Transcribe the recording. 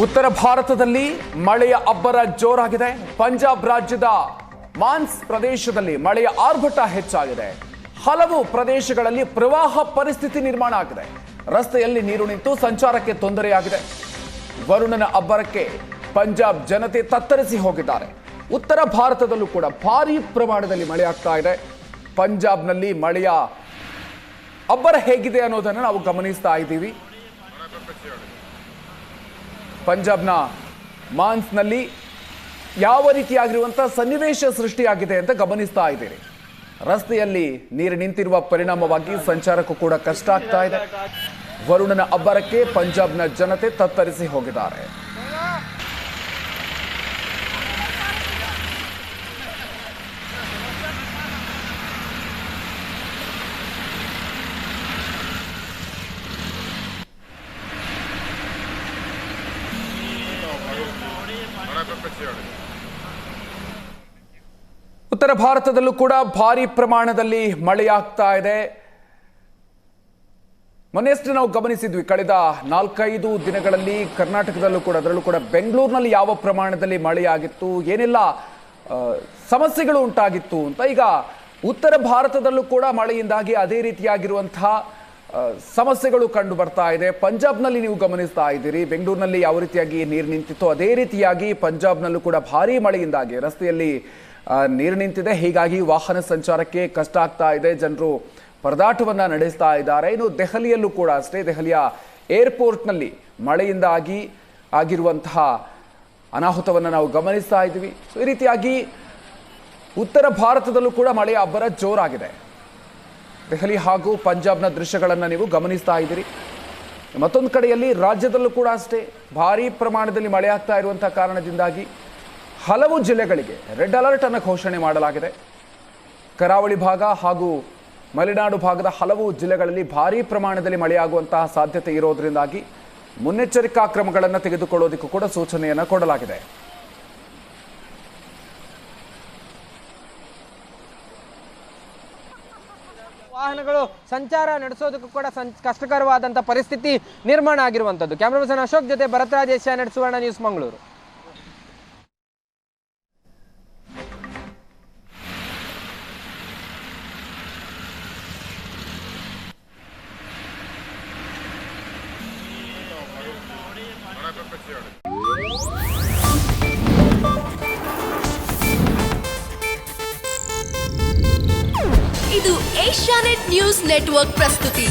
ಉತ್ತರ ಭಾರತದಲ್ಲಿ ಮಳೆಯ ಅಬ್ಬರ ಜೋರಾಗಿದೆ. ಪಂಜಾಬ್ ರಾಜ್ಯದ ಮಾನ್ಸ್ ಪ್ರದೇಶದಲ್ಲಿ ಮಳೆಯ ಆರ್ಭಟ ಹೆಚ್ಚಾಗಿದೆ. ಹಲವು ಪ್ರದೇಶಗಳಲ್ಲಿ ಪ್ರವಾಹ ಪರಿಸ್ಥಿತಿ ನಿರ್ಮಾಣ ಆಗಿದೆ. ರಸ್ತೆಯಲ್ಲಿ ನೀರು ನಿಂತು ಸಂಚಾರಕ್ಕೆ ತೊಂದರೆಯಾಗಿದೆ. ವರುಣನ ಅಬ್ಬರಕ್ಕೆ ಪಂಜಾಬ್ ಜನತೆ ತತ್ತರಿಸಿ ಹೋಗಿದ್ದಾರೆ. ಉತ್ತರ ಭಾರತದಲ್ಲೂ ಕೂಡ ಭಾರೀ ಪ್ರಮಾಣದಲ್ಲಿ ಮಳೆ ಆಗ್ತಾ ಇದೆ. ಪಂಜಾಬ್ನಲ್ಲಿ ಮಳೆಯ ಅಬ್ಬರ ಹೇಗಿದೆ ಅನ್ನೋದನ್ನು ನಾವು ಗಮನಿಸ್ತಾ ಇದ್ದೀವಿ. ಪಂಜಾಬ್ನ ಮಾನ್ಸ್ನಲ್ಲಿ ಯಾವ ರೀತಿಯಾಗಿರುವಂತಹ ಸನ್ನಿವೇಶ ಸೃಷ್ಟಿಯಾಗಿದೆ ಅಂತ ಗಮನಿಸ್ತಾ ಇದ್ದೀರಿ. ರಸ್ತೆಯಲ್ಲಿ ನೀರು ನಿಂತಿರುವ ಪರಿಣಾಮವಾಗಿ ಸಂಚಾರಕ್ಕೂ ಕೂಡ ಕಷ್ಟ ಆಗ್ತಾ ಇದೆ. ವರುಣನ ಅಬ್ಬರಕ್ಕೆ ಪಂಜಾಬ್ನ ಜನತೆ ತತ್ತರಿಸಿ ಹೋಗಿದ್ದಾರೆ. ಉತ್ತರ ಭಾರತದಲ್ಲೂ ಕೂಡ ಭಾರಿ ಪ್ರಮಾಣದಲ್ಲಿ ಮಳೆಯಾಗ್ತಾ ಇದೆ. ಮೊನ್ನೆಯಷ್ಟೇ ನಾವು ಗಮನಿಸಿದ್ವಿ, ಕಳೆದ 4-5 ದಿನಗಳಲ್ಲಿ ಕರ್ನಾಟಕದಲ್ಲೂ ಕೂಡ, ಅದರಲ್ಲೂ ಕೂಡ ಬೆಂಗಳೂರಿನಲ್ಲಿ ಯಾವ ಪ್ರಮಾಣದಲ್ಲಿ ಮಳೆಯಾಗಿತ್ತು, ಏನೆಲ್ಲ ಸಮಸ್ಯೆಗಳು ಉಂಟಾಗಿತ್ತು ಅಂತ. ಈಗ ಉತ್ತರ ಭಾರತದಲ್ಲೂ ಕೂಡ ಮಳೆಯಿಂದಾಗಿ ಅದೇ ರೀತಿಯಾಗಿರುವಂತಹ ಸಮಸ್ಯೆಗಳು ಕಂಡು ಬರ್ತಾ ಇದೆ. ಪಂಜಾಬ್ನಲ್ಲಿ ನೀವು ಗಮನಿಸ್ತಾ ಇದ್ದೀರಿ, ಬೆಂಗಳೂರಿನಲ್ಲಿ ಯಾವ ರೀತಿಯಾಗಿ ನೀರು ನಿಂತಿತ್ತು ಅದೇ ರೀತಿಯಾಗಿ ಪಂಜಾಬ್ನಲ್ಲೂ ಕೂಡ ಭಾರೀ ಮಳೆಯಿಂದಾಗಿ ರಸ್ತೆಯಲ್ಲಿ ನೀರು ನಿಂತಿದೆ. ಹೀಗಾಗಿ ವಾಹನ ಸಂಚಾರಕ್ಕೆ ಕಷ್ಟ ಆಗ್ತಾ ಇದೆ. ಜನರು ಪರದಾಟವನ್ನ ನಡೆಸ್ತಾ ಇದ್ದಾರೆ. ಇನ್ನು ದೆಹಲಿಯಲ್ಲೂ ಕೂಡ ಅಷ್ಟೇ, ದೆಹಲಿಯ ಏರ್ಪೋರ್ಟ್ನಲ್ಲಿ ಮಳೆಯಿಂದಾಗಿ ಆಗಿರುವಂತಹ ಅನಾಹುತವನ್ನು ನಾವು ಗಮನಿಸ್ತಾ ಇದ್ದೀವಿ. ಈ ರೀತಿಯಾಗಿ ಉತ್ತರ ಭಾರತದಲ್ಲೂ ಕೂಡ ಮಳೆಯ ಅಬ್ಬರ ಜೋರಾಗಿದೆ. ದೆಹಲಿ ಹಾಗೂ ಪಂಜಾಬ್ನ ದೃಶ್ಯಗಳನ್ನು ನೀವು ಗಮನಿಸ್ತಾ ಇದ್ದೀರಿ. ಮತ್ತೊಂದು ಕಡೆಯಲ್ಲಿ ರಾಜ್ಯದಲ್ಲೂ ಕೂಡ ಅಷ್ಟೇ ಭಾರೀ ಪ್ರಮಾಣದಲ್ಲಿ ಮಳೆ ಆಗ್ತಾ ಇರುವಂತಹ ಕಾರಣದಿಂದಾಗಿ ಹಲವು ಜಿಲ್ಲೆಗಳಿಗೆ ರೆಡ್ ಅಲರ್ಟ್ ಅನ್ನು ಘೋಷಣೆ ಮಾಡಲಾಗಿದೆ. ಕರಾವಳಿ ಭಾಗ ಹಾಗೂ ಮಲೆನಾಡು ಭಾಗದ ಹಲವು ಜಿಲ್ಲೆಗಳಲ್ಲಿ ಭಾರೀ ಪ್ರಮಾಣದಲ್ಲಿ ಮಳೆಯಾಗುವಂತಹ ಸಾಧ್ಯತೆ ಇರೋದ್ರಿಂದಾಗಿ ಮುನ್ನೆಚ್ಚರಿಕಾ ಕ್ರಮಗಳನ್ನು ತೆಗೆದುಕೊಳ್ಳೋದಕ್ಕೂ ಕೂಡ ಸೂಚನೆಯನ್ನು ಕೊಡಲಾಗಿದೆ. ವಾಹನಗಳು ಸಂಚಾರ ನಡೆಸೋದಕ್ಕೂ ಕೂಡ ಕಷ್ಟಕರವಾದಂಥ ಪರಿಸ್ಥಿತಿ ನಿರ್ಮಾಣ ಆಗಿರುವಂಥದ್ದು. ಕ್ಯಾಮ್ರಾ ಪರ್ಸನ್ ಅಶೋಕ್ ಜೊತೆ ಭರತರಾಜ್, ಏಷ್ಯಾನೆಟ್ ಸುವರ್ಣ ನ್ಯೂಸ್, ಮಂಗಳೂರು. ಇದು ಏಷ್ಯಾನೆಟ್ ನ್ಯೂಸ್ ನೆಟ್ವರ್ಕ್ ಪ್ರಸ್ತುತಿ.